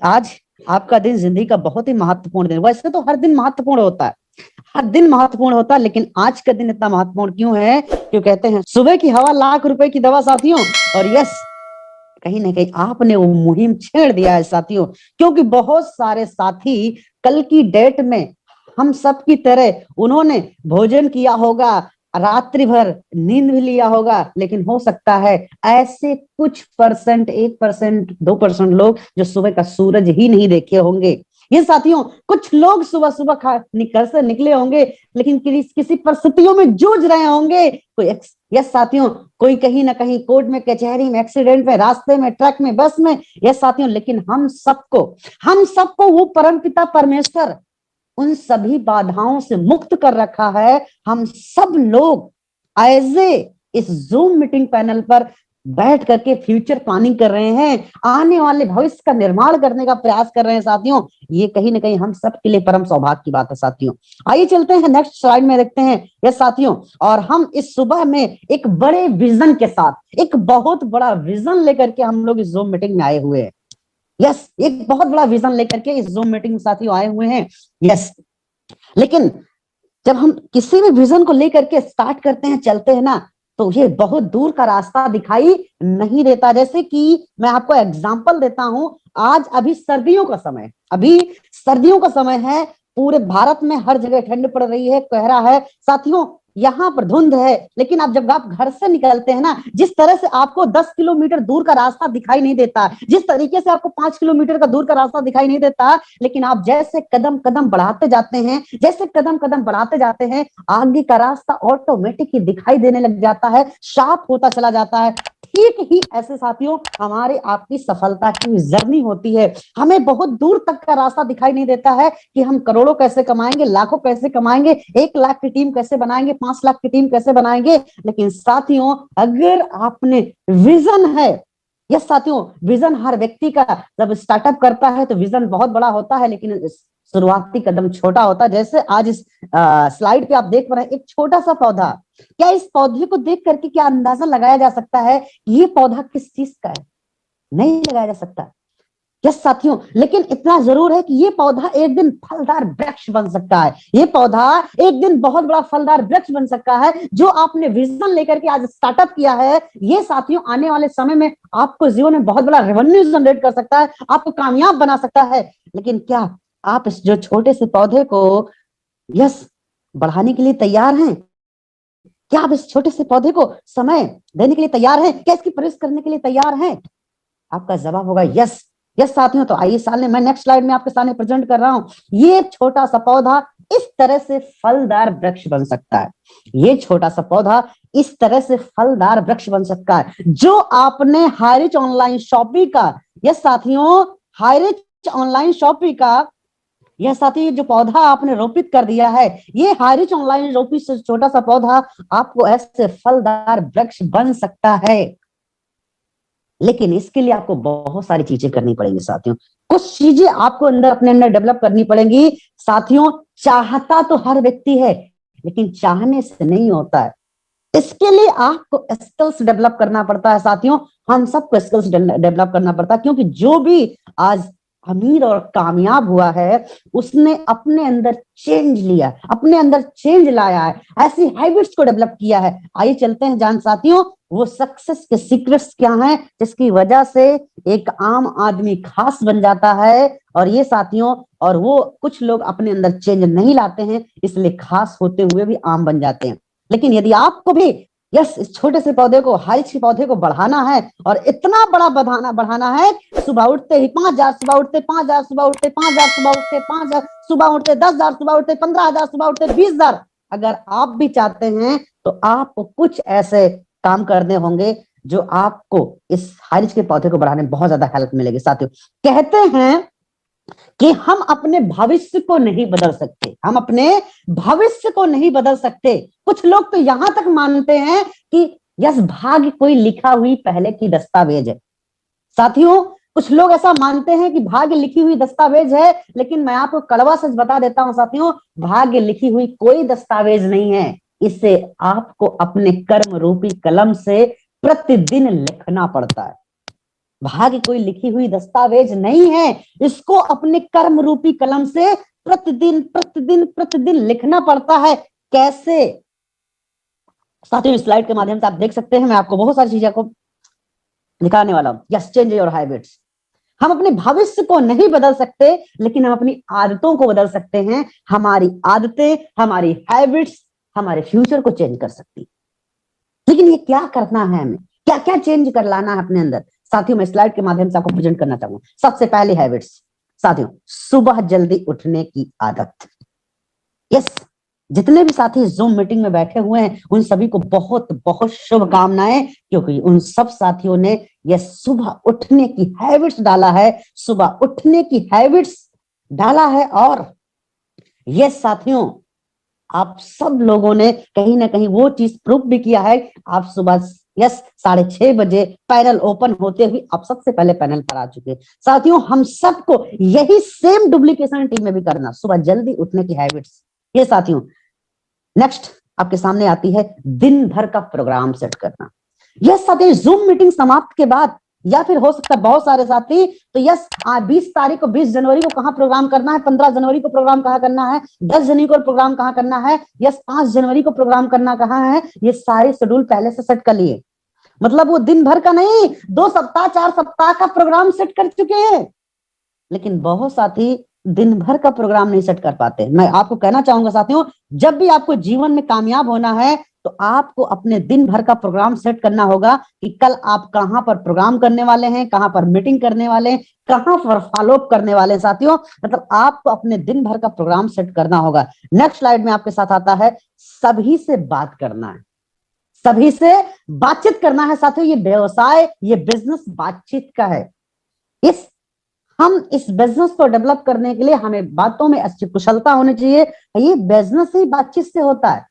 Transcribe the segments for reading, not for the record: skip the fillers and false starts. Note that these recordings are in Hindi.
आज आपका दिन जिंदगी का बहुत ही महत्वपूर्ण दिन, वैसे तो हर दिन महत्वपूर्ण होता है, हर दिन महत्वपूर्ण होता है, लेकिन आज का दिन इतना महत्वपूर्ण क्यों है? क्यों कहते हैं सुबह की हवा लाख रुपए की दवा साथियों। और यस, कहीं ना कहीं आपने वो मुहिम छेड़ दिया है साथियों, क्योंकि बहुत सारे साथी कल की डेट में हम सब की तरह उन्होंने भोजन किया होगा, रात्रि भर नींद भी लिया होगा, लेकिन हो सकता है ऐसे कुछ परसेंट, 1%, 2% लोग जो सुबह का सूरज ही नहीं देखे होंगे। ये साथियों, कुछ लोग सुबह सुबह घर से निकले होंगे, लेकिन किसी परिस्थितियों में जूझ रहे होंगे। कोई यस साथियों, कोई कहीं ना कहीं कोर्ट में, कचहरी में, एक्सीडेंट में, रास्ते में, ट्रक में, बस में। यस साथियों, लेकिन हम सबको वो परमपिता परमेश्वर उन सभी बाधाओं से मुक्त कर रखा है। हम सब लोग एज ए इस जूम मीटिंग पैनल पर बैठ करके फ्यूचर प्लानिंग कर रहे हैं, आने वाले भविष्य का निर्माण करने का प्रयास कर रहे हैं साथियों। ये कहीं ना कहीं हम सब के लिए परम सौभाग्य की बात है साथियों। आइए चलते हैं नेक्स्ट स्लाइड में, देखते हैं ये साथियों। और हम इस सुबह में एक बड़े विजन के साथ, एक बहुत बड़ा विजन लेकर के हम लोग इस जूम मीटिंग में आए हुए हैं। यस, एक बहुत बड़ा विजन लेकर के इस जूम मीटिंग में साथियों आए हुए हैं। यस, लेकिन जब हम किसी भी विजन को लेकर के स्टार्ट करते हैं, चलते हैं ना, तो ये बहुत दूर का रास्ता दिखाई नहीं देता। जैसे कि मैं आपको एग्जांपल देता हूं, आज अभी सर्दियों का समय, अभी सर्दियों का समय है, पूरे भारत में हर जगह ठंड पड़ रही है, कोहरा है साथियों, यहाँ पर धुंध है। लेकिन अब जब आप घर से निकलते हैं ना, जिस तरह से आपको 10 किलोमीटर दूर का रास्ता दिखाई नहीं देता, जिस तरीके से आपको 5 किलोमीटर का दूर का रास्ता दिखाई नहीं देता, लेकिन आप जैसे कदम कदम बढ़ाते जाते हैं, जैसे कदम कदम बढ़ाते जाते हैं, आगे का रास्ता ऑटोमेटिक ही दिखाई देने लग जाता है, शार्प होता चला जाता है। ठीक ही ऐसे साथियों हमारे आपकी सफलता की जर्नी होती है। हमें बहुत दूर तक का रास्ता दिखाई नहीं देता है कि हम करोड़ों कैसे कमाएंगे, लाखों कैसे कमाएंगे, 1 लाख की टीम कैसे बनाएंगे, 5 लाख की टीम कैसे बनाएंगे। लेकिन साथियों, अगर आपने विजन है, यस साथियों, विजन हर व्यक्ति का जब स्टार्टअप करता है तो विजन बहुत बड़ा होता है, लेकिन शुरुआती कदम छोटा होता है। जैसे आज इस स्लाइड पे आप देख पा रहे हैं, एक छोटा सा पौधा। क्या इस पौधे को देख करके क्या अंदाजा लगाया जा सकता है ये पौधा किस चीज का है? नहीं लगाया जा सकता। यस साथियों, लेकिन इतना जरूर है कि ये पौधा एक दिन फलदार वृक्ष बन सकता है, ये पौधा एक दिन बहुत बड़ा फलदार वृक्ष बन सकता है। जो आपने विजन लेकर के आज स्टार्टअप किया है, ये साथियों आने वाले समय में आपको जीवन में बहुत बड़ा रेवेन्यू जनरेट कर सकता है, आपको कामयाब बना सकता है। लेकिन क्या आप इस जो छोटे से पौधे को यस बढ़ाने के लिए तैयार हैं? क्या आप इस छोटे से पौधे को समय देने के लिए तैयार हैं? क्या इसकी परवरिश करने के लिए तैयार हैं? आपका जवाब होगा यस। यस साथियों, तो आइए सामने मैं नेक्स्ट स्लाइड में आपके सामने प्रेजेंट कर रहा हूं। ये छोटा सा पौधा इस तरह से फलदार वृक्ष बन सकता है, ये छोटा सा पौधा इस तरह से फलदार वृक्ष बन सकता है। जो आपने हाईरिच ऑनलाइन शॉपिंग का, यस साथियों, हाईरिच ऑनलाइन शॉपिंग का यह साथी जो पौधा आपने रोपित कर दिया है, ये हाईरिच ऑनलाइन रोपित से छोटा सा पौधा आपको ऐसे फलदार वृक्ष बन सकता है। लेकिन इसके लिए आपको बहुत सारी चीजें करनी पड़ेंगी साथियों, कुछ चीजें आपको अंदर अपने अंदर डेवलप करनी पड़ेंगी साथियों। चाहता तो हर व्यक्ति है, लेकिन चाहने से नहीं होता है, इसके लिए आपको स्किल्स डेवलप करना पड़ता है साथियों। हम सबको स्किल्स डेवलप करना पड़ता है, क्योंकि जो भी आज अमीर और कामयाब हुआ है, उसने अपने अंदर चेंज लिया, अपने अंदर चेंज लाया है, ऐसी हैबिट्स को डेवलप किया है। आइए चलते हैं जान साथियों, वो सक्सेस के सीक्रेट्स क्या हैं जिसकी वजह से एक आम आदमी खास बन जाता है। और ये साथियों, और वो कुछ लोग अपने अंदर चेंज नहीं लाते हैं, इसलिए खास होते हुए भी आम बन जाते हैं। लेकिन यदि आपको भी यस इस छोटे से पौधे को, हाइट के पौधे को बढ़ाना है और इतना बड़ा बढ़ाना है, सुबह उठते ही 5,000, सुबह उठते 5,000, सुबह उठते 5,000, सुबह उठते 5,000, सुबह उठते 10,000, सुबह उठते 15,000, सुबह उठते 20,000, अगर आप भी चाहते हैं तो आपको कुछ ऐसे काम करने होंगे जो आपको इस हाइट के पौधे को बढ़ाने में बहुत ज्यादा हेल्प मिलेगी साथियों। कहते हैं कि हम अपने भविष्य को नहीं बदल सकते, हम अपने भविष्य को नहीं बदल सकते। कुछ लोग तो यहां तक मानते हैं कि यस भाग्य कोई लिखा हुई पहले की दस्तावेज है साथियों। कुछ लोग ऐसा मानते हैं कि भाग्य लिखी हुई दस्तावेज है, लेकिन मैं आपको कड़वा सच बता देता हूं साथियों, भाग्य लिखी हुई कोई दस्तावेज नहीं है। इसे आपको अपने कर्म रूपी कलम से प्रतिदिन लिखना पड़ता है। भाग्य कोई लिखी हुई दस्तावेज नहीं है, इसको अपने कर्म रूपी कलम से प्रतिदिन प्रतिदिन प्रतिदिन लिखना पड़ता है। कैसे? साथियों स्लाइड के माध्यम से आप देख सकते हैं, मैं आपको बहुत सारी चीजों को दिखाने वाला हूं। Yes, change your habits. हम अपने भविष्य को नहीं बदल सकते, लेकिन हम अपनी आदतों को बदल सकते हैं। हमारी आदतें, हमारी हैबिट्स हमारे फ्यूचर को चेंज कर सकती। लेकिन ये क्या करना है, हमें क्या क्या चेंज कर लाना है अपने अंदर। साथियों मैं स्लाइड के माध्यम से आपको प्रेजेंट करना चाहूंगा। सबसे पहले हैबिट्स, साथियों सुबह जल्दी उठने की आदत। यस, जितने भी साथी जूम मीटिंग में बैठे हुए हैं उन सभी को बहुत बहुत शुभकामनाएं, क्योंकि उन सब साथियों ने यह सुबह उठने की हैबिट्स डाला है, सुबह उठने की हैबिट्स डाला है। और ये साथियों आप सब लोगों ने कहीं ना कहीं वो चीज प्रूव भी किया है। आप सुबह यस 6:30 बजे पैनल ओपन होते हुए आप सबसे पहले पैनल पर आ चुके। साथियों हम सबको यही सेम डुप्लीकेशन टीम में भी करना, सुबह जल्दी उठने की हैबिट्स। ये साथियों नेक्स्ट आपके सामने आती है दिन भर का प्रोग्राम सेट करना। यस साथियों जूम मीटिंग समाप्त के बाद, या फिर हो सकता है बहुत सारे साथी तो यस 20 तारीख को 20 जनवरी को कहां प्रोग्राम करना है, 15 जनवरी को प्रोग्राम कहां करना है, 10 जनवरी को प्रोग्राम कहां करना है, यस 5 जनवरी को प्रोग्राम करना कहां है, ये सारे शेड्यूल पहले से सेट कर लिए। मतलब वो दिन भर का नहीं, 2 सप्ताह 4 सप्ताह का प्रोग्राम सेट कर चुके हैं। लेकिन बहुत साथी दिन भर का प्रोग्राम नहीं सेट कर पाते। मैं आपको कहना चाहूंगा साथियों, जब भी आपको जीवन में कामयाब होना है तो आपको अपने दिन भर का प्रोग्राम सेट करना होगा कि कल आप कहां पर प्रोग्राम करने वाले हैं, कहां पर मीटिंग करने वाले हैं, कहां पर फॉलोअप करने वाले हैं। साथियों मतलब आपको अपने दिन भर का प्रोग्राम सेट करना होगा। नेक्स्ट स्लाइड में आपके साथ आता है सभी से बात करना है, सभी से बातचीत करना है। साथियों ये व्यवसाय, ये बिजनेस बातचीत का है। हम इस बिजनेस को डेवलप करने के लिए हमें बातों में अच्छी कुशलता होनी चाहिए। ये बिजनेस ही बातचीत से होता है।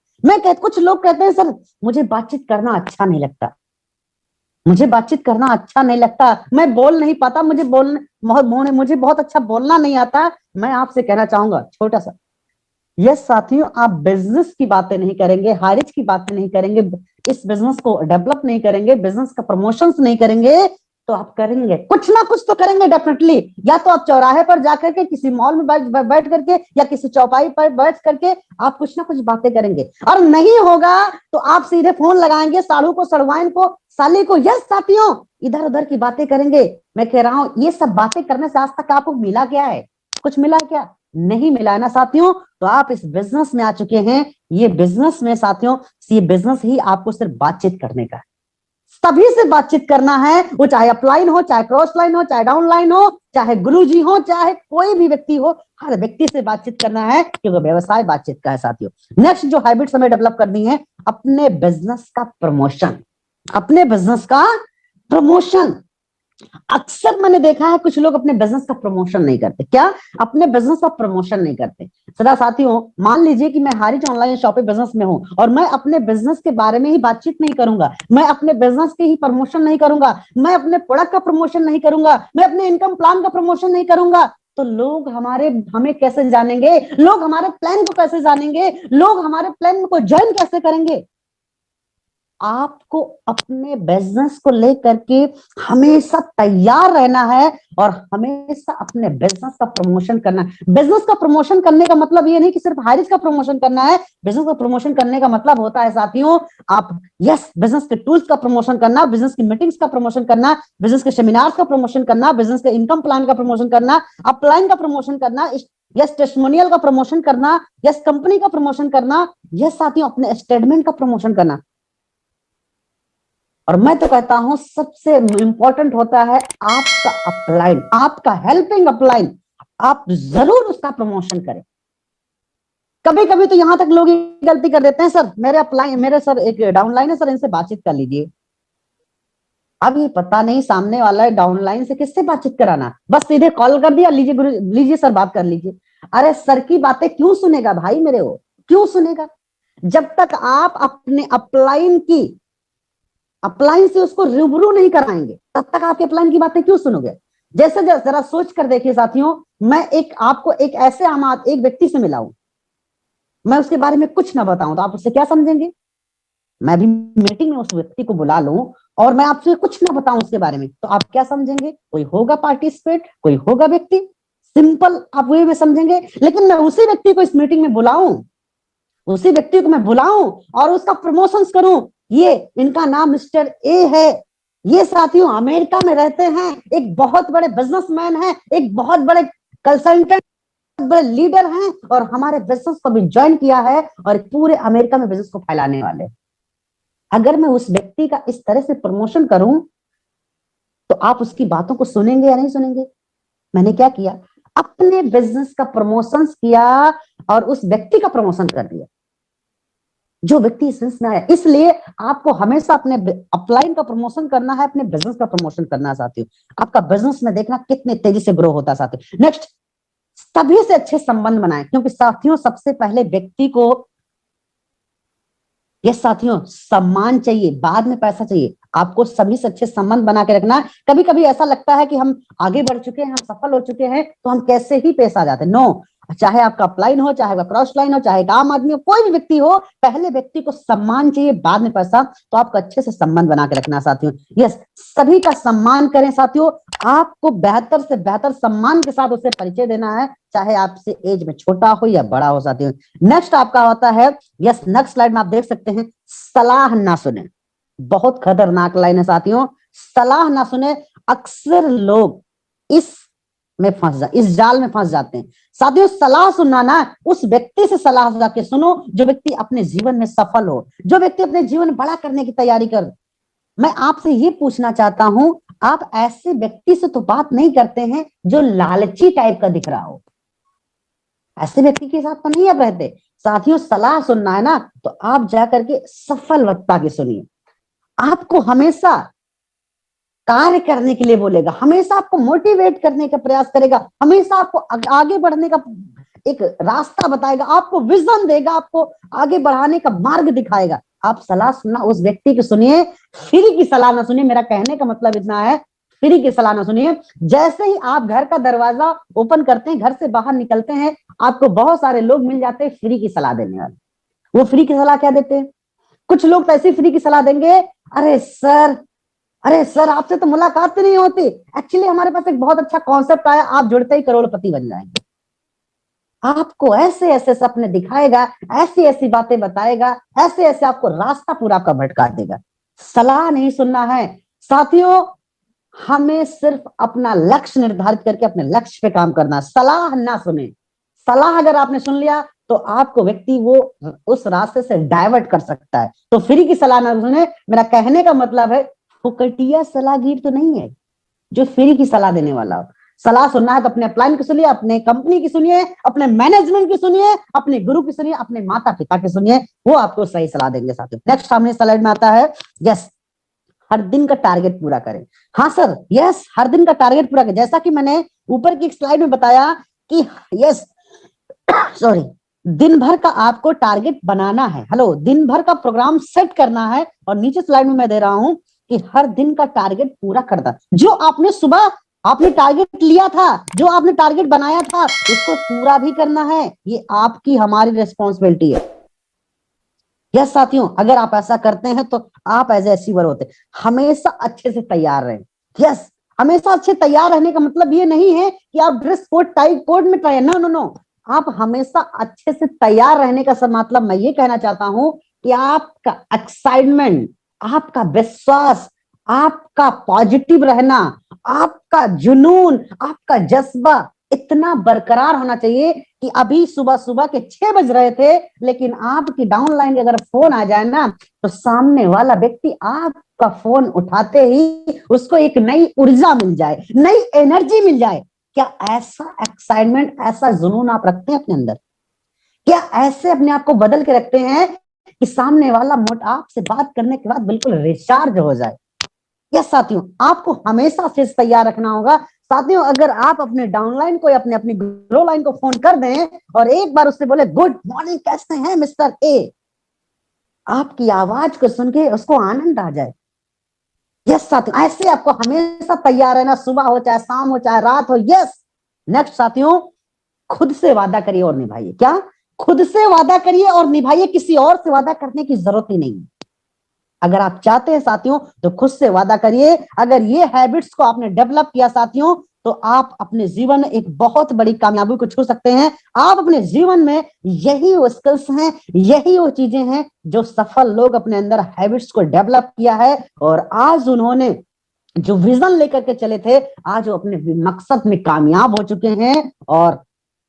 कुछ लोग कहते हैं सर मुझे बातचीत करना अच्छा नहीं लगता, मुझे बातचीत करना अच्छा नहीं लगता, मैं बोल नहीं पाता, मुझे बहुत अच्छा बोलना नहीं आता। मैं आपसे कहना चाहूंगा छोटा सा, यस साथियों आप बिजनेस की बातें नहीं करेंगे, हारिज की बातें नहीं करेंगे, इस बिजनेस को डेवलप नहीं करेंगे, बिजनेस का प्रमोशंस नहीं करेंगे, तो आप करेंगे कुछ ना कुछ तो करेंगे डेफिनेटली। या तो आप चौराहे पर जाकर के, किसी मॉल में बैठ करके, या किसी चौपाई पर बैठ करके आप कुछ ना कुछ बातें करेंगे। और नहीं होगा तो आप सीधे फोन लगाएंगे साड़ू को, सड़वाइन को, साली को। यस साथियों इधर उधर की बातें करेंगे। मैं कह रहा हूं ये सब बातें करने से आज तक आपको मिला क्या है? कुछ मिला क्या? नहीं मिला ना साथियों। तो आप इस बिजनेस में आ चुके हैं, ये बिजनेस में साथियों, ये बिजनेस ही आपको सिर्फ बातचीत करने का है, सभी से बातचीत करना है। वो चाहे अपलाइन हो, चाहे क्रॉस लाइन हो, चाहे डाउन लाइन हो, चाहे गुरुजी हो, चाहे कोई भी व्यक्ति हो, हर व्यक्ति से बातचीत करना है, क्योंकि व्यवसाय बातचीत का है। साथियों नेक्स्ट जो हैबिट्स हमें डेवलप करनी है, अपने बिजनेस का प्रमोशन, अपने बिजनेस का प्रमोशन। अक्सर मैंने देखा है कुछ लोग अपने बिजनेस का प्रमोशन नहीं करते। क्या? अपने बिजनेस का प्रमोशन नहीं करते। सदा साथियों मान लीजिए कि मैं हारिज ऑनलाइन शॉपिंग बिजनेस में हूं और मैं अपने बिजनेस के बारे में ही बातचीत नहीं करूंगा, मैं अपने बिजनेस के ही प्रमोशन नहीं करूंगा, मैं अपने प्रोडक्ट का प्रमोशन नहीं करूंगा, मैं अपने इनकम प्लान का प्रमोशन नहीं करूंगा, तो लोग हमें कैसे जानेंगे? लोग हमारे प्लान को कैसे जानेंगे? लोग हमारे प्लान को ज्वाइन कैसे करेंगे? आपको अपने बिजनेस को लेकर के हमेशा तैयार रहना है और हमेशा अपने बिजनेस का प्रमोशन करना है। बिजनेस का प्रमोशन करने का मतलब ये नहीं कि सिर्फ हारिज का प्रमोशन करना है। बिजनेस का प्रमोशन करने का मतलब होता है साथियों, आप यस बिजनेस के टूल्स का प्रमोशन करना, बिजनेस की मीटिंग्स का प्रमोशन करना, बिजनेस के सेमिनार्स का प्रमोशन करना, बिजनेस के इनकम प्लान का प्रमोशन करना, अपलाइन का प्रमोशन करना, यस टेस्टिमोनियल का प्रमोशन करना, यस कंपनी का प्रमोशन करना, यस साथियों अपने स्टेटमेंट का प्रमोशन करना। और मैं तो कहता हूं सबसे इंपॉर्टेंट होता है आपका अपलाइन, आपका हेल्पिंग अपलाइन। आप जरूर उसका प्रमोशन करें। कभी कभी तो यहां तक लोग गलती कर देते हैं, सर मेरे अपलाइन, मेरे सर एक डाउनलाइन है, सर इनसे बातचीत कर लीजिए। अब ये पता नहीं सामने वाला डाउनलाइन से किससे बातचीत कराना, बस सीधे कॉल कर दिया, लीजिए गुरु, लीजिए सर बात कर लीजिए। अरे सर की बातें क्यों सुनेगा भाई मेरे, वो क्यों सुनेगा? जब तक आप अपने अपलाइन की अपलाइन से उसको रूबरू नहीं कराएंगे तब तक आपके अपलाइन की बातें क्यों सुनोगे? जैसे जरा सोच कर देखिए साथियों, मैं आपको एक ऐसे एक व्यक्ति से मिला हूं, मैं उसके बारे में कुछ ना बताऊं तो आप उससे क्या समझेंगे? मैं भी मीटिंग में उस व्यक्ति को बुला लूं और मैं आपसे कुछ ना बताऊं उसके बारे में, तो आप क्या समझेंगे? कोई होगा पार्टिसिपेट, कोई होगा व्यक्ति, सिंपल आप वे में समझेंगे। लेकिन मैं उसी व्यक्ति को इस मीटिंग में बुलाऊं, उसी व्यक्ति को मैं बुलाऊं और उसका प्रमोशंस करूं, ये इनका नाम मिस्टर ए है, ये साथियों अमेरिका में रहते हैं, एक बहुत बड़े बिजनेसमैन हैं, एक बहुत बड़े कंसल्टेंट, बड़े लीडर हैं, और हमारे बिजनेस को भी ज्वाइन किया है और पूरे अमेरिका में बिजनेस को फैलाने वाले। अगर मैं उस व्यक्ति का इस तरह से प्रमोशन करूं, तो आप उसकी बातों को सुनेंगे या नहीं सुनेंगे? मैंने क्या किया, अपने बिजनेस का प्रमोशन किया और उस व्यक्ति का प्रमोशन कर दिया जो व्यक्ति सेंस में आया। इसलिए आपको हमेशा अपने अपलाइन का प्रमोशन करना है, अपने बिजनेस का प्रमोशन करना है साथियों। आपका बिजनेस में देखना कितने तेजी से ग्रो होता है साथियों। नेक्स्ट, सभी से अच्छे संबंध बनाएं, क्योंकि साथियों सबसे पहले व्यक्ति को ये साथियों सम्मान चाहिए, बाद में पैसा चाहिए। आपको सभी से अच्छे संबंध बना के रखना। कभी कभी ऐसा लगता है कि हम आगे बढ़ चुके हैं, हम सफल हो चुके हैं, तो हम कैसे ही पेश आ जाते हैं। नो, चाहे आपका अपलाइन हो, चाहे आपका क्रॉस लाइन हो, चाहे एक आम आदमी हो, कोई भी व्यक्ति हो, पहले व्यक्ति को सम्मान चाहिए, बाद में पैसा। तो आपको अच्छे से संबंध बना के रखना साथियों। यस, सभी का सम्मान करें साथियों। आपको बेहतर से बेहतर सम्मान के साथ उसे परिचय देना है, चाहे आपसे एज में छोटा हो या बड़ा हो साथियों। नेक्स्ट आपका होता है, यस नेक्स्ट स्लाइड में आप देख सकते हैं, सलाह ना सुने। बहुत खतरनाक लाइन है साथियों, सलाह ना सुने। अक्सर लोग इस इस जाल में फंस जाते हैं साथियों। सलाह सुनना ना, उस व्यक्ति से सलाह जाके सुनो जो व्यक्ति अपने जीवन में सफल हो, जो व्यक्ति अपने जीवन बड़ा करने की तैयारी कर। मैं आपसे ये पूछना चाहता हूं, आप ऐसे व्यक्ति से तो बात नहीं करते हैं जो लालची टाइप का दिख रहा हो, ऐसे व्यक्ति के साथ तो नहीं आप रहते साथियों। सलाह सुनना है ना, तो आप जाकर के सफल वक्ता की सुनिए। आपको हमेशा कार्य करने के लिए बोलेगा, हमेशा आपको मोटिवेट करने का प्रयास करेगा, हमेशा आपको आगे बढ़ने का एक रास्ता बताएगा, आपको विजन देगा, आपको आगे बढ़ाने का मार्ग दिखाएगा। आप सलाह सुनना उस व्यक्ति की सुनिए, फ्री की सलाह ना सुनिए। मेरा कहने का मतलब इतना है, फ्री की सलाह ना सुनिए। जैसे ही आप घर का दरवाजा ओपन करते हैं, घर से बाहर निकलते हैं, आपको बहुत सारे लोग मिल जाते हैं फ्री की सलाह देने वाले। वो फ्री की सलाह क्या देते हैं? कुछ लोग तो ऐसी फ्री की सलाह देंगे, अरे सर, अरे सर आपसे तो मुलाकात नहीं होती, एक्चुअली हमारे पास एक बहुत अच्छा कॉन्सेप्ट आया, आप जुड़ते ही करोड़पति बन जाएंगे। आपको ऐसे ऐसे सपने दिखाएगा, ऐसी ऐसी बातें बताएगा, ऐसे ऐसे आपको रास्ता पूरा आपका भटका देगा। सलाह नहीं सुनना है साथियों, हमें सिर्फ अपना लक्ष्य निर्धारित करके अपने लक्ष्य पे काम करना। सलाह ना सुने। सलाह अगर आपने सुन लिया तो आपको व्यक्ति वो उस रास्ते से डाइवर्ट कर सकता है। तो फ्री की सलाह ना सुने। मेरा कहने का मतलब है, फुकटिया सलाहगीर तो नहीं है जो फ्री की सलाह देने वाला हो। सलाह सुनना है तो अपने प्लान की सुनिए, अपने कंपनी की सुनिए, अपने मैनेजमेंट की सुनिए, अपने गुरु की सुनिए, अपने माता पिता की सुनिए, वो आपको सही सलाह देंगे साथियों। नेक्स्ट सामने स्लाइड में आता है, यस हर दिन का टारगेट पूरा करें। हाँ सर, यस हर दिन का टारगेट पूरा करें। जैसा कि मैंने ऊपर की स्लाइड में बताया कि यस सॉरी, दिन भर का आपको टारगेट बनाना है। हेलो, दिन भर का प्रोग्राम सेट करना है, और नीचे स्लाइड में मैं दे रहा हूं कि हर दिन का टारगेट पूरा करना। जो आपने सुबह आपने टारगेट लिया था, जो आपने टारगेट बनाया था, उसको पूरा भी करना है। ये आपकी हमारी रिस्पॉन्सिबिलिटी है। यस साथियों, अगर आप ऐसा करते हैं तो आप एज ए अचीवर होते। हमेशा अच्छे से तैयार रहें। यस, हमेशा अच्छे तैयार रहने का मतलब ये नहीं है कि आप ड्रेस कोड टाई कोड में तैयार, नो नो नो। आप हमेशा अच्छे से तैयार रहने का सब मतलब मैं ये कहना चाहता हूं कि आपका एक्साइटमेंट, आपका विश्वास, आपका पॉजिटिव रहना, आपका जुनून, आपका जज्बा इतना बरकरार होना चाहिए कि अभी सुबह सुबह के 6 बज रहे थे, लेकिन आपकी डाउनलाइन अगर फोन आ जाए ना, तो सामने वाला व्यक्ति आपका फोन उठाते ही उसको एक नई ऊर्जा मिल जाए, नई एनर्जी मिल जाए। क्या ऐसा एक्साइटमेंट, ऐसा जुनून आप रखते हैं अपने अंदर? क्या ऐसे अपने आप को बदल के रखते हैं कि सामने वाला आपसे बात करने के बाद बिल्कुल रिचार्ज हो जाए? यस साथियों, आपको हमेशा से तैयार रखना होगा। साथियों, अगर आप अपने डाउनलाइन को या अपने अपनी ग्रो लाइन को फोन कर दें और एक बार उससे बोले गुड मॉर्निंग, कैसे हैं मिस्टर ए, आपकी आवाज को सुन के उसको आनंद आ जाए। यस साथियों, ऐसे आपको हमेशा तैयार रहना, सुबह हो चाहे शाम हो चाहे रात हो। यस, नेक्स्ट साथियों, खुद से वादा करिए और निभाइए। क्या? खुद से वादा करिए और निभाइए, किसी और से वादा करने की जरूरत ही नहीं। अगर आप चाहते हैं साथियों तो खुद से वादा करिए, अगर ये हैबिट्स को आपने डेवलप किया साथियों, तो आप अपने जीवन में एक बहुत बड़ी कामयाबी को छू सकते हैं। आप अपने जीवन में यही वो स्किल्स हैं, यही वो चीजें हैं जो सफल लोग अपने अंदर हैबिट्स को डेवलप किया है, और आज उन्होंने जो विजन लेकर के चले थे, आज वो अपने मकसद में कामयाब हो चुके हैं, और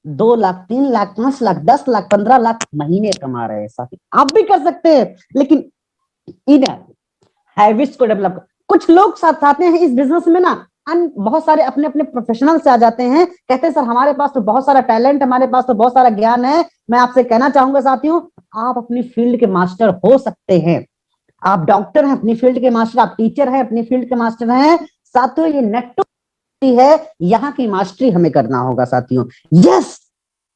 2 लाख, 3 लाख, 5 लाख, 10 लाख, 15 लाख महीने कमा रहे हैं साथी। आप भी कर सकते हैं, लेकिन इधर हैबिट्स को डेवलप, कुछ लोग साथ आते हैं इस बिजनेस में ना, बहुत सारे अपने अपने प्रोफेशनल से आ जाते हैं, कहते हैं सर हमारे पास तो बहुत सारा टैलेंट, हमारे पास तो बहुत सारा ज्ञान है। मैं आपसे कहना चाहूंगा साथियों, आप अपनी फील्ड के मास्टर हो सकते हैं। आप डॉक्टर हैं, अपनी फील्ड के मास्टर, आप टीचर हैं, अपनी फील्ड के मास्टर हैं साथियों। ये नेट है, यहाँ की मास्टरी हमें करना होगा साथियों। यस,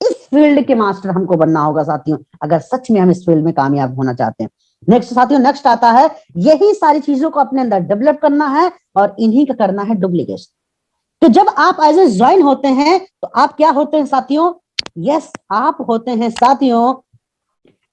इस फील्ड के मास्टर हमको बनना होगा साथियों, अगर सच में हम इस फील्ड में कामयाब होना चाहते हैं। नेक्स्ट साथियों, नेक्स्ट आता है, यही सारी चीजों को अपने अंदर डेवलप करना है और इन्हीं का करना है डुप्लीकेशन। तो जब आप एज ए ज्वाइन होते हैं तो आप क्या होते हैं साथियों? यस, आप होते हैं साथियों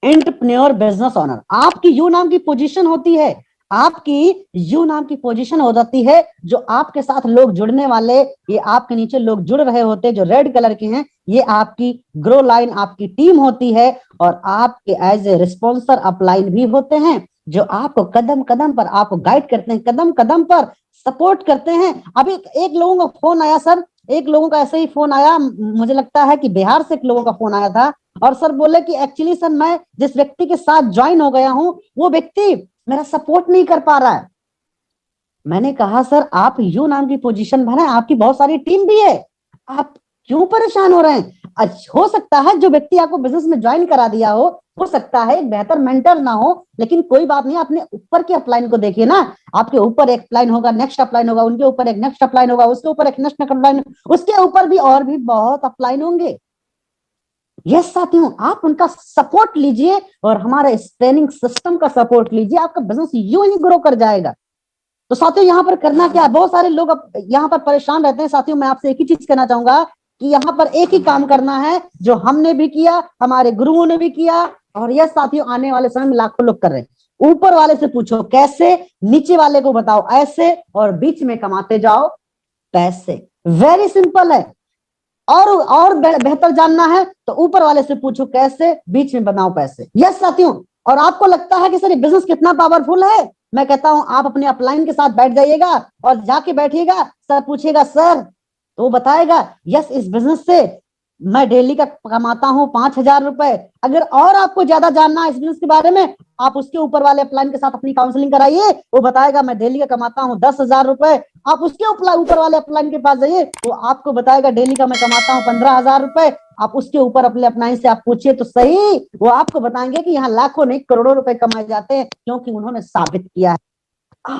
एंटरप्रेन्योर, बिजनेस ओनर। आपकी यू नाम की पोजीशन होती है, आपकी यू नाम की पोजीशन हो जाती है, जो आपके साथ लोग जुड़ने वाले, ये आपके नीचे लोग जुड़ रहे होते हैं जो रेड कलर के हैं, ये आपकी ग्रो लाइन, आपकी टीम होती है, और आपके एज ए रिस्पॉन्सर अपलाइन भी होते हैं, जो आपको कदम कदम पर आपको गाइड करते हैं, कदम कदम पर सपोर्ट करते हैं। अभी एक लोगों का फोन आया सर, एक लोगों का ऐसे ही फोन आया, मुझे लगता है कि बिहार से एक लोगों का फोन आया था, और सर बोले कि एक्चुअली सर मैं जिस व्यक्ति के साथ ज्वाइन हो गया हूं, वो व्यक्ति मेरा सपोर्ट नहीं कर पा रहा है। मैंने कहा सर आप यू नाम की पोजीशन पर हैं, आपकी बहुत सारी टीम भी है, आप क्यों परेशान हो रहे हैं? हो सकता है जो व्यक्ति आपको बिजनेस में ज्वाइन करा दिया हो सकता है एक बेहतर मेंटर ना हो, लेकिन कोई बात नहीं, अपने ऊपर के अपलाइन को देखिए ना। आपके ऊपर एक अपलाइन होगा, नेक्स्ट अपलाइन होगा, उनके ऊपर एक नेक्स्ट अपलाइन होगा, उसके ऊपर एक नेक्स्ट अपलाइन, उसके ऊपर भी और भी बहुत अपलाइन होंगे। यस साथियों, आप उनका सपोर्ट लीजिए और हमारे इस ट्रेनिंग सिस्टम का सपोर्ट लीजिए, आपका बिजनेस यूं ही ग्रो कर जाएगा। तो साथियों यहाँ पर करना क्या है, बहुत सारे लोग यहाँ पर परेशान रहते हैं साथियों। मैं आपसे एक ही चीज कहना चाहूंगा कि यहाँ पर एक ही काम करना है जो हमने भी किया, हमारे गुरुओं ने भी किया, और यह साथियों आने वाले समय में लाखों लोग कर रहे हैं। ऊपर वाले से पूछो कैसे, नीचे वाले को बताओ ऐसे, और बीच में कमाते जाओ पैसे। वेरी सिंपल है। और बेहतर जानना है तो ऊपर वाले से पूछो कैसे, बीच में बनाओ पैसे। यस साथियों, और आपको लगता है कि सर ये बिजनेस कितना पावरफुल है, मैं कहता हूं आप अपने अपलाइन के साथ बैठ जाइएगा और जाके बैठिएगा, सर पूछेगा सर, तो वो बताएगा यस इस बिजनेस से मैं डेली का कमाता हूं 5,000 रुपए। अगर और आपको ज्यादा जानना है इस बिजनेस के बारे में, आप उसके ऊपर वाले अपलाइन के साथ अपनी काउंसलिंग कराइए, वो बताएगा मैं डेली का कमाता हूं 10,000 रुपए। आप उसके ऊपर वाले अपलाइन के पास जाइए, वो आपको बताएगा डेली का मैं कमाता हूं 15,000 रुपए। आप उसके ऊपर अपने अपलाइन से आप पूछिए तो सही, वो आपको बताएंगे कि यहाँ लाखों नहीं करोड़ों रुपए कमाए जाते हैं, क्योंकि उन्होंने साबित किया है।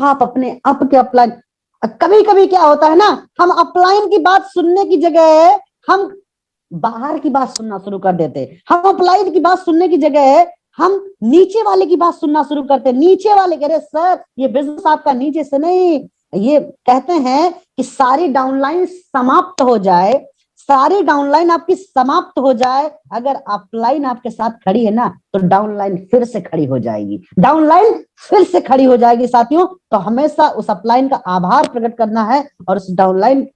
आप अपने अप के अपलाइन, कभी कभी क्या होता है ना, हम अपलाइन की बात सुनने की जगह हम बाहर की बात सुनना शुरू कर देते, हम अपलाइन की बात सुनने की जगह हम नीचे वाले की बात सुनना शुरू करते। नीचे वाले कह रहे सर ये बिजनेस आपका नीचे से नहीं, ये कहते हैं कि सारी डाउनलाइन समाप्त हो जाए, सारी डाउनलाइन आपकी समाप्त हो जाए, अगर अपलाइन आपके साथ खड़ी है ना तो डाउनलाइन फिर से खड़ी हो जाएगी, डाउनलाइन फिर से खड़ी हो जाएगी साथियों। तो हमेशा उस अपलाइन का आभार प्रकट करना है, और उस डाउनलाइन,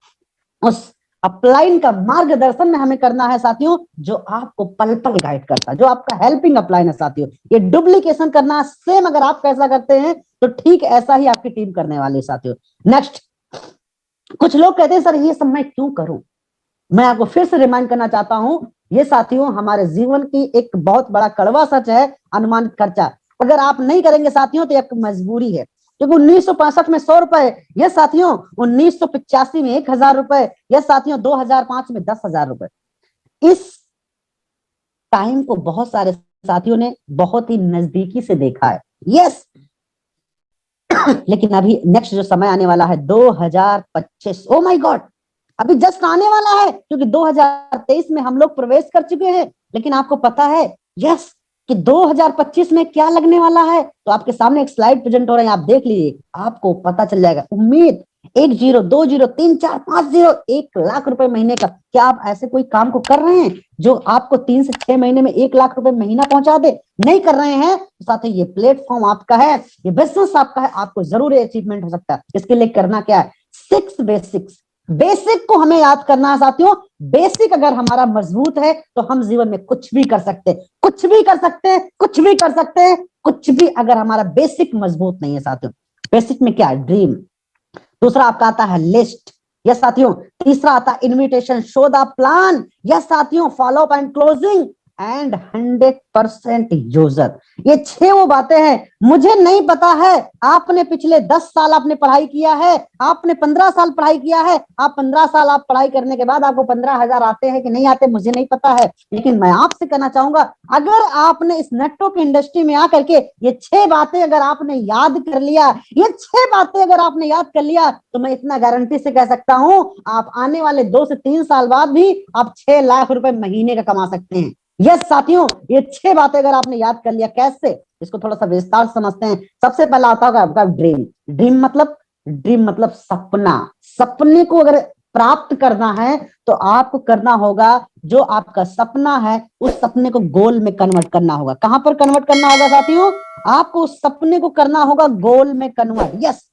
उस अपलाइन का मार्गदर्शन में हमें करना है साथियों, जो आपको पल पल गाइड करता है, जो आपका हेल्पिंग अपलाइन है साथियों। ये डुप्लीकेशन करना सेम अगर आप कैसा करते हैं तो ठीक ऐसा ही आपकी टीम करने वाली है साथियों। नेक्स्ट, कुछ लोग कहते हैं सर ये सब मैं क्यों करूं? मैं आपको फिर से रिमाइंड करना चाहता हूं, ये साथियों हमारे जीवन की एक बहुत बड़ा कड़वा सच है, अनुमानित खर्चा। अगर आप नहीं करेंगे साथियों तो एक मजबूरी है, क्योंकि 1965 में 100 रुपए, ये साथियों 1985 में 1,000 रुपए, ये साथियों 2005 में 10,000 रुपए। इस टाइम को बहुत सारे साथियों ने बहुत ही नजदीकी से देखा है। यस लेकिन अभी नेक्स्ट जो समय आने वाला है 2025, ओ माय गॉड, अभी जस्ट आने वाला है, क्योंकि 2023 में हम लोग प्रवेश कर चुके हैं। लेकिन आपको पता है यस कि 2025 में क्या लगने वाला है? तो आपके सामने एक स्लाइड प्रेजेंट हो रहा है, आप देख लीजिए, आपको पता चल जाएगा। उम्मीद एक जीरो, दो जीरो, तीन चार पांच जीरो, 1 लाख रुपए महीने का। क्या आप ऐसे कोई काम को कर रहे हैं जो आपको 3 से 6 महीने में 1 लाख रुपए महीना पहुंचा दे? नहीं कर रहे हैं तो साथ ही ये प्लेटफॉर्म आपका है, ये बिजनेस आपका है, आपको जरूर अचीवमेंट हो सकता है। इसके लिए करना क्या है? 6 बेसिक्स। बेसिक को हमें याद करना है साथियों। बेसिक अगर हमारा मजबूत है तो हम जीवन में कुछ भी कर सकते हैं, कुछ भी कर सकते हैं, कुछ भी कर सकते हैं, कुछ भी, अगर हमारा बेसिक मजबूत नहीं है साथियों। बेसिक में क्या है? ड्रीम। दूसरा आपका आता है लिस्ट, यस साथियों। तीसरा आता है invitation, show the plan, yes साथियों। Follow up and closing and 100% user. ये 6 वो बातें हैं। मुझे नहीं पता है आपने पिछले 10 साल आपने पढ़ाई किया है, आपने 15 साल पढ़ाई किया है, आप 15 साल आप पढ़ाई करने के बाद आपको 15,000 आते हैं कि नहीं आते, मुझे नहीं पता है। लेकिन मैं आपसे कहना चाहूंगा, अगर आपने इस नेटवर्क की इंडस्ट्री में आकर के ये 6 बातें अगर आपने याद कर लिया, ये 6 बातें अगर आपने याद कर लिया, तो मैं इतना गारंटी से कह सकता हूं, आप आने वाले 2 से 3 साल बाद भी आप 6 लाख रुपए महीने का कमा सकते हैं। यस साथियों, ये 6 बातें अगर आपने याद कर लिया, कैसे, इसको थोड़ा सा विस्तार समझते हैं। सबसे पहला आता होगा आपका ड्रीम। ड्रीम मतलब सपना। सपने को अगर प्राप्त करना है तो आपको करना होगा, जो आपका सपना है उस सपने को गोल में कन्वर्ट करना होगा। कहां पर कन्वर्ट करना होगा साथियों? आपको उस सपने को करना होगा गोल में कन्वर्ट। यस,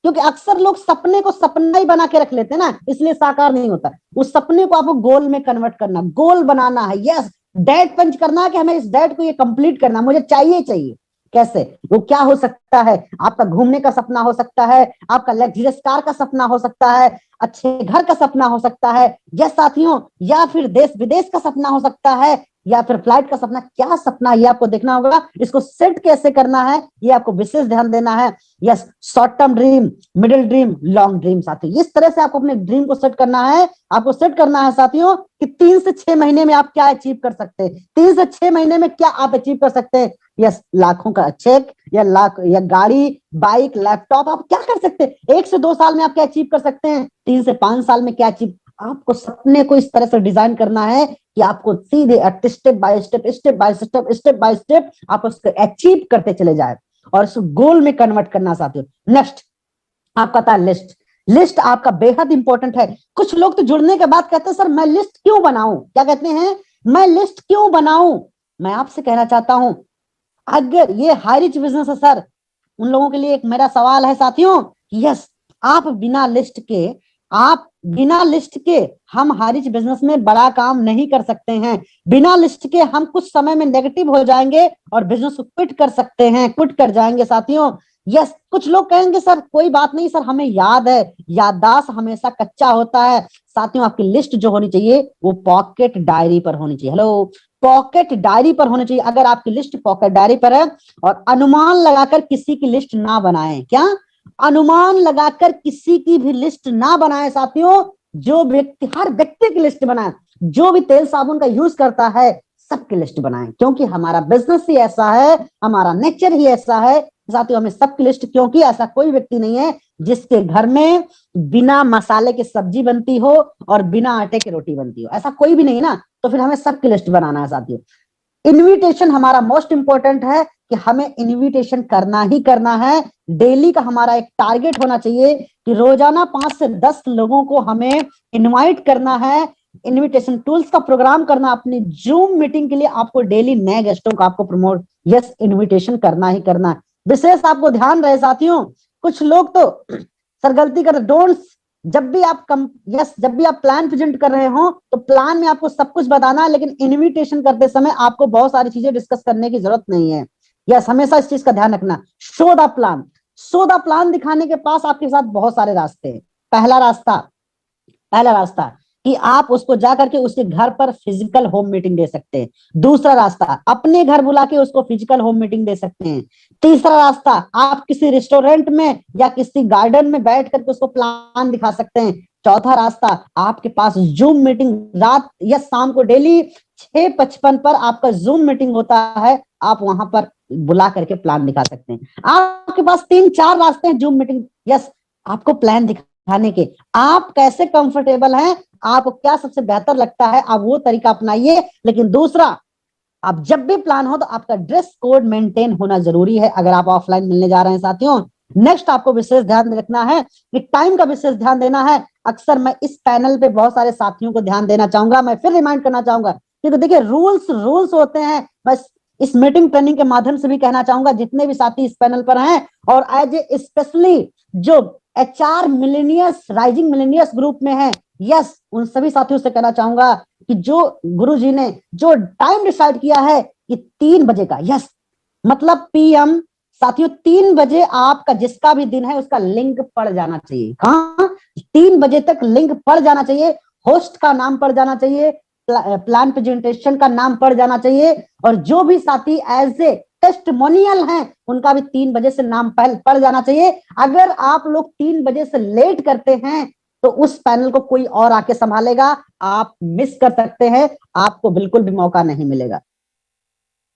क्योंकि अक्सर लोग सपने को सपना ही बना के रख लेते हैं ना, इसलिए साकार नहीं होता। उस सपने को आपको गोल में कन्वर्ट करना, गोल बनाना है। यस, डेट पंच करना है कि हमें इस डेट को ये कंप्लीट करना, मुझे चाहिए चाहिए। कैसे? वो क्या हो सकता है? आपका घूमने का सपना हो सकता है, आपका लग्जरियस कार का सपना हो सकता है, अच्छे घर का सपना हो सकता है, यस साथियों, या फिर देश विदेश का सपना हो सकता है, या फिर फ्लाइट का सपना। क्या सपना, ये आपको देखना होगा। इसको सेट कैसे करना है, ये आपको विशेष ध्यान देना है। Yes, short term dream, middle dream, long dream साथियों। इस तरह से आपको अपने ड्रीम को सेट करना है। आपको सेट करना है साथियों कि 3 से 6 महीने में आप क्या अचीव कर सकते हैं, 3 से 6 महीने में क्या आप अचीव कर सकते हैं। यस, लाखों का चेक या लाख या गाड़ी, बाइक, लैपटॉप, आप क्या कर सकते हैं। 1 से 2 साल में आप क्या अचीव कर सकते हैं, 3 से 5 साल में क्या अचीव। आपको सपने को इस तरह से डिजाइन करना है कि आपको सीधे step by step, step by step, step by step आप उसको अचीव करते चले जाए और उसको गोल में कन्वर्ट करना साथियों। नेक्स्ट आपका था लिस्ट। लिस्ट आपका बेहद इंपॉर्टेंट है। कुछ लोग तो जुड़ने के बाद कहते हैं सर मैं लिस्ट क्यों बनाऊं, क्या कहते हैं, मैं लिस्ट क्यों बनाऊं। मैं आपसे कहना चाहता हूं, अगर ये हाई रिच बिजनेस है सर, उन लोगों के लिए एक मेरा सवाल है साथियों। यस, आप बिना लिस्ट के, आप बिना लिस्ट के हम हाई रिच बिजनेस में बड़ा काम नहीं कर सकते हैं। बिना लिस्ट के हम कुछ समय में नेगेटिव हो जाएंगे और बिजनेस को क्विट कर सकते हैं, क्विट कर जाएंगे साथियों। यस, कुछ लोग कहेंगे सर कोई बात नहीं सर, हमें याद है, याददाश्त हमेशा कच्चा होता है। साथियों, आपकी लिस्ट जो होनी चाहिए वो पॉकेट डायरी पर होनी चाहिए। हेलो, पॉकेट डायरी पर होनी चाहिए। अगर आपकी लिस्ट पॉकेट डायरी पर है, और अनुमान लगाकर किसी की लिस्ट ना बनाएं, क्या, अनुमान लगाकर किसी की भी लिस्ट ना बनाए साथियों। जो व्यक्ति, हर व्यक्ति की लिस्ट बनाए, जो भी तेल साबुन का यूज करता है सबकी लिस्ट बनाएं, क्योंकि हमारा बिजनेस ही ऐसा है, हमारा नेचर ही ऐसा है साथियों, हमें सबकी लिस्ट। क्योंकि ऐसा कोई व्यक्ति नहीं है जिसके घर में बिना मसाले की सब्जी बनती हो और बिना आटे की रोटी बनती हो, ऐसा कोई भी नहीं ना। तो फिर हमें सबकी लिस्ट बनाना है साथियों। इनविटेशन हमारा मोस्ट इंपॉर्टेंट है कि हमें इनविटेशन करना ही करना है। डेली का हमारा एक टारगेट होना चाहिए कि रोजाना 5 से 10 लोगों को हमें इनवाइट करना है। इनविटेशन टूल्स का प्रोग्राम करना, अपनी जूम मीटिंग के लिए आपको डेली नए गेस्टों को आपको प्रमोट, यस, इनविटेशन करना ही करना है। विशेष आपको ध्यान रहे साथियों, कुछ लोग तो सर गलती कर, डोंट, जब भी आप यस, जब भी आप प्लान प्रेजेंट कर रहे हो तो प्लान में आपको सब कुछ बताना है, लेकिन इनविटेशन करते समय आपको बहुत सारी चीजें डिस्कस करने की जरूरत नहीं है। यस, हमेशा इस चीज का ध्यान रखना। Show the plan, show the plan दिखाने के पास आपके साथ बहुत सारे रास्ते हैं। पहला रास्ता कि आप उसको जाकर के उसके घर पर फिजिकल होम मीटिंग दे सकते हैं। दूसरा रास्ता, अपने घर बुला के उसको फिजिकल होम मीटिंग दे सकते हैं। तीसरा रास्ता, आप किसी रेस्टोरेंट में या किसी गार्डन में बैठ करके उसको प्लान दिखा सकते हैं। चौथा रास्ता, आपके पास जूम मीटिंग रात या शाम को डेली 6:55 पर आपका जूम मीटिंग होता है, आप वहां पर बुला करके प्लान दिखा सकते हैं। आपके पास 3-4 रास्ते हैं जूम मीटिंग, यस, आपको प्लान दिखाने के। आप कैसे कंफर्टेबल हैं, आपको क्या सबसे बेहतर लगता है, आप वो तरीका अपनाइए। लेकिन दूसरा, आप जब भी प्लान हो तो आपका ड्रेस कोड मेंटेन होना जरूरी है। अगर आप ऑफलाइन मिलने जा रहे हैं साथियों, नेक्स्ट आपको विशेष ध्यान रखना है कि टाइम का विशेष ध्यान देना है। अक्सर मैं इस पैनल पे बहुत सारे साथियों को ध्यान देना चाहूंगा, मैं फिर रिमाइंड करना चाहूंगा, क्योंकि देखिए रूल्स रूल्स होते हैं। बस इस मीटिंग ट्रेनिंग के माध्यम से भी कहना चाहूंगा जितने भी साथी इस पैनल पर हैं और एज ए स्पेशली जो HR millionaires rising millionaires group में है, यस, उन सभी साथियों से कहना चाहूंगा कि जो गुरुजी ने जो टाइम डिसाइड किया है कि 3 बजे का, यस, मतलब PM, साथियों 3 बजे आपका जिसका भी दिन है उसका लिंक पड़ जाना चाहिए। कहां? 3 बजे तक लिंक पड़ जाना चाहिए, होस्ट का नाम पड़ जाना चाहिए, प्लान प्रेजेंटेशन का नाम पड़ जाना चाहिए, और जो भी साथी एज ए टेस्टिमोनियल हैं उनका भी 3 बजे से नाम पड़ जाना चाहिए। अगर आप लोग 3 बजे से लेट करते हैं तो उस पैनल को कोई और आके संभालेगा, आप मिस कर सकते हैं, आपको बिल्कुल भी मौका नहीं मिलेगा।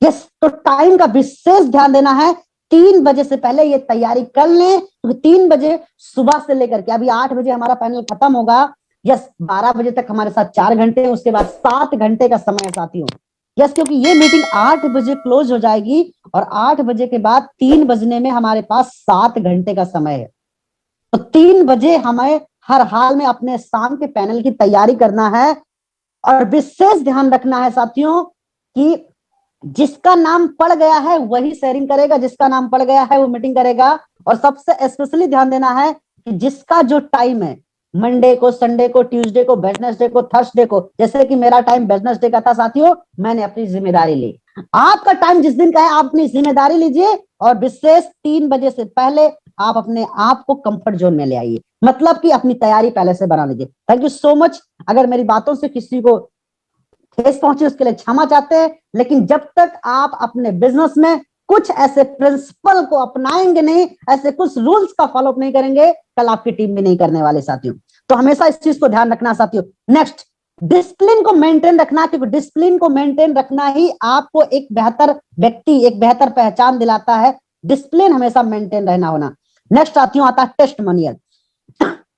यस, तो टाइम का विशेष ध्यान देना है। 3 बजे से पहले ये तैयारी कर लें, क्योंकि 3 बजे सुबह से लेकर के अभी 8 बजे हमारा पैनल खत्म होगा। यस, 12 बजे तक हमारे साथ 4 घंटे, उसके बाद 7 घंटे का समय है साथियों। यस, क्योंकि ये मीटिंग 8 बजे क्लोज हो जाएगी और 8 बजे के बाद 3 बजने में हमारे पास 7 घंटे का समय है। तो 3 बजे हमें हर हाल में अपने शाम के पैनल की तैयारी करना है। और विशेष ध्यान रखना है साथियों कि जिसका नाम पड़ गया है वही शेयरिंग करेगा, जिसका नाम पड़ गया है वो मीटिंग करेगा। और सबसे स्पेशली ध्यान देना है कि जिसका जो टाइम है, मंडे को, संडे को, ट्यूसडे को, वेडनेसडे को, थर्सडे को, जैसे कि मेरा टाइम वेडनेसडे का था साथियों, मैंने अपनी जिम्मेदारी ली। आपका टाइम जिस दिन का है आप अपनी जिम्मेदारी लीजिए और विशेष 3 बजे से पहले आप अपने आप को कंफर्ट जोन में ले आइए, मतलब कि अपनी तैयारी पहले से बना लीजिए। Thank you so much. अगर मेरी बातों से किसी को ठेस पहुंची उसके लिए क्षमा चाहते हैं, लेकिन जब तक आप अपने बिजनेस में कुछ ऐसे प्रिंसिपल को अपनाएंगे नहीं, ऐसे कुछ रूल्स का फॉलोअप नहीं करेंगे, कल आपकी टीम भी नहीं करने वाले साथियों। तो हमेशा इस चीज को ध्यान रखना साथियों। नेक्स्ट, डिसिप्लिन को मेंटेन रखना, क्योंकि डिसिप्लिन को मेंटेन रखना ही आपको एक बेहतर व्यक्ति, एक बेहतर पहचान दिलाता है। डिसिप्लिन हमेशा मेंटेन रहना होना। नेक्स्ट साथियों आता है टेस्टिमोनियल।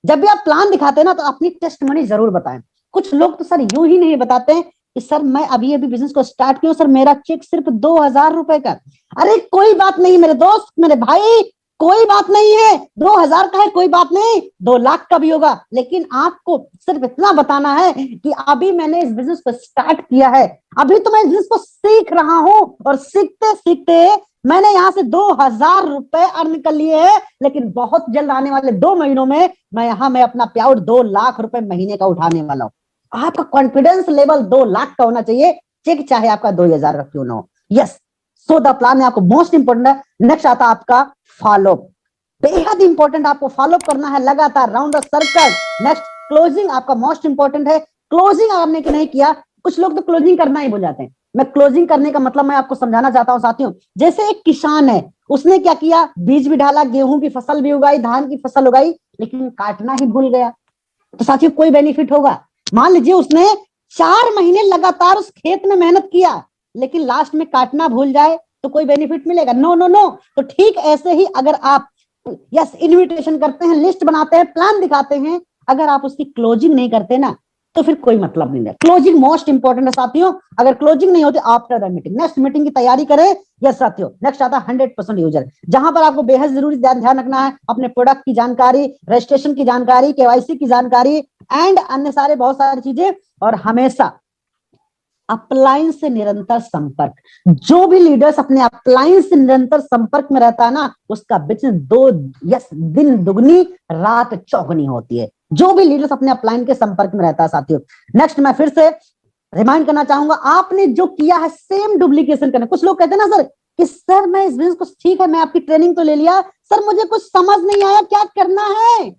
जब भी आप प्लान दिखाते हैं ना तो अपनी टेस्टिमोनी जरूर बताएं। कुछ लोग तो सर यूं ही नहीं बताते हैं कि सर मैं अभी अभी बिजनेस को स्टार्ट किया, सर मेरा चेक सिर्फ 2000 रुपए का। अरे कोई बात नहीं मेरे दोस्त, मेरे भाई, कोई बात नहीं है, 2000 का है कोई बात नहीं, 2 लाख का भी होगा, लेकिन आपको सिर्फ इतना बताना है कि अभी मैंने इस बिजनेस को स्टार्ट किया है, अभी तो मैं इस बिजनेस को सीख रहा हूं और सीखते सीखते मैंने यहाँ से 2000 रुपए अर्न कर लिए हैं, लेकिन बहुत जल्द आने वाले 2 महीनों में मैं अपना पेआउट 2 लाख रुपए महीने का उठाने वाला हूं। आपका कॉन्फिडेंस लेवल 2 लाख का होना चाहिए, चेक चाहे आपका 2000 का क्यों ना हो। यस, सो द प्लान आपको मोस्ट इंपोर्टेंट है। नेक्स्ट आता है आपका फॉलोअप, बेहद इंपॉर्टेंट, आपको फॉलोअप करना है लगातार, round the circle. Next, closing आपका मोस्ट इंपॉर्टेंट है। क्लोजिंग आपने नहीं किया, कुछ लोग तो क्लोजिंग करना ही भूल जाते हैं। मैं क्लोजिंग करने का मतलब मैं आपको समझाना चाहता हूं साथियों। जैसे एक किसान है, उसने क्या किया, बीज भी डाला, गेहूं की फसल भी उगाई, धान की फसल उगाई, लेकिन काटना ही भूल गया, तो साथियों कोई बेनिफिट होगा? मान लीजिए उसने 4 महीने लगातार उस खेत में मेहनत किया, लेकिन लास्ट में काटना भूल जाए तो कोई बेनिफिट मिलेगा? No no no. तो ठीक ऐसे ही अगर आप यस इन्विटेशन करते हैं, लिस्ट बनाते हैं, प्लान दिखाते हैं, अगर आप उसकी क्लोजिंग नहीं करते ना तो फिर कोई मतलब नहीं है। क्लोजिंग मोस्ट इंपॉर्टेंट है साथियों। अगर क्लोजिंग नहीं होती after the meeting, next meeting की तैयारी करें। यस साथियों, नेक्स्ट आता है 100% यूजर, जहां पर आपको बेहद जरूरी ध्यान रखना है अपने प्रोडक्ट की जानकारी, रजिस्ट्रेशन की जानकारी, केवाईसी की जानकारी एंड अन्य सारे बहुत सारी चीजें। और हमेशा अपलाइन से निरंतर संपर्क, जो भी लीडर्स अपने अपलाइन से निरंतर संपर्क में रहता है ना, उसका बिजनेस दिन दुगनी रात चौगुनी होती है। जो भी लीडर्स अपने अपलाइन के संपर्क में रहता है साथियों। नेक्स्ट, मैं फिर से रिमाइंड करना चाहूंगा, आपने जो किया है सेम डुप्लीकेशन करना। कुछ लोग कहते हैं ना सर कि सर मैं इस बिजनेस को, ठीक है मैं आपकी ट्रेनिंग तो ले लिया, सर मुझे कुछ समझ नहीं आया क्या करना है।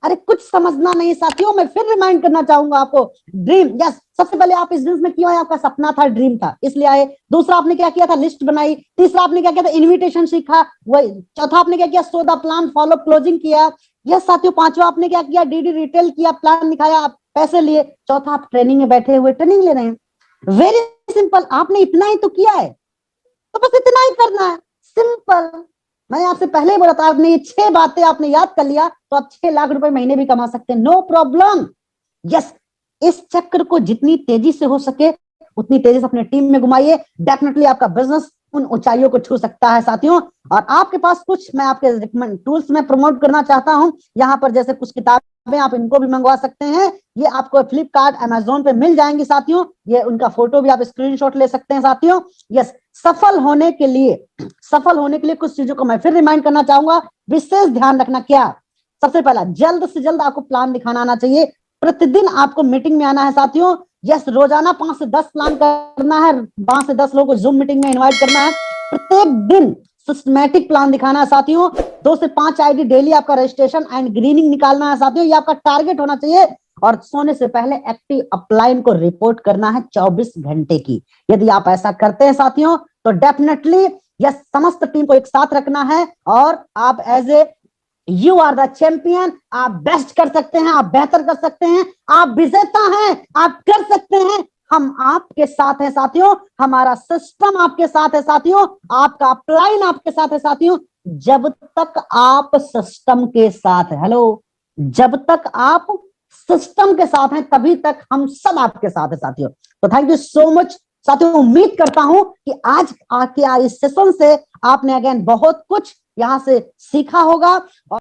अरे कुछ समझना नहीं साथियों, मैं फिर रिमाइंड करना चाहूंगा आपको। ड्रीम, यस, सबसे पहले आप इस बिजनेस में क्यों आए? आपका सपना था, ड्रीम था, इसलिए आए। दूसरा आपने क्या किया था? लिस्ट बनाई। तीसरा आपने क्या किया था? इन्विटेशन सीखा। वही चौथा आपने क्या किया? So the plan, follow, closing किया। यस साथियों, पांचवा आपने क्या किया? डीडी रिटेल किया, प्लान दिखाया, पैसे लिए। चौथा आप ट्रेनिंग में बैठे हुए ट्रेनिंग ले रहे हैं। वेरी सिंपल, आपने इतना ही तो किया है, तो बस इतना ही करना है, सिंपल। मैंने आपसे पहले ही बोला था, आपने ये 6 बातें आपने याद कर लिया तो आप 6 लाख रुपए महीने भी कमा सकते हैं, नो प्रॉब्लम। यस, इस चक्र को जितनी तेजी से हो सके उतनी तेजी से अपने टीम में घुमाइए। डेफिनेटली आपका बिजनेस उन ऊंचाइयों को छू सकता है साथियों। और आपके पास कुछ मैं आपके रिकमेंड टूल्स में प्रमोट करना चाहता हूं। यहाँ पर जैसे कुछ किताबें आप इनको भी मंगवा सकते हैं, ये आपको फ्लिपकार्ट अमेजोन पे मिल जाएंगी साथियों। ये उनका फोटो भी आप स्क्रीनशॉट ले सकते हैं साथियों। यस, सफल होने के लिए कुछ चीजों को मैं फिर रिमाइंड करना चाहूंगा। विशेष ध्यान रखना क्या, सबसे पहला, जल्द से जल्द आपको प्लान दिखाना आना चाहिए। प्रतिदिन आपको मीटिंग में आना है साथियों। यस, रोजाना 5 से 10 प्लान करना है, 5 से 10 लोगों को जूम मीटिंग में इनवाइट करना है। प्रत्येक दिन सिस्टमैटिक प्लान दिखाना है साथियों। 2 से 5 आईडी डेली आपका रजिस्ट्रेशन एंड ग्रीनिंग निकालना है साथियों, ये आपका टारगेट होना चाहिए। और सोने से पहले एक्टिव अपलाइन को रिपोर्ट करना है 24 घंटे की। यदि आप ऐसा करते हैं साथियों तो डेफिनेटली यह समस्त टीम को एक साथ रखना है और आप as a you are the champion, आप बेस्ट कर सकते हैं, आप बेहतर कर सकते हैं, आप विजेता हैं, आप कर सकते हैं। हम आपके साथ हैं साथियों, हमारा सिस्टम आपके साथ है साथियों, आपका अपलाइन आपके साथ है साथियों। जब तक आप सिस्टम के साथ है, हेलो, जब तक आप सिस्टम के साथ हैं तभी तक हम सब आपके साथ है साथियों। तो थैंक यू सो मच साथियों। उम्मीद करता हूं कि आज आके इस सेशन से आपने अगेन बहुत कुछ यहां से सीखा होगा। और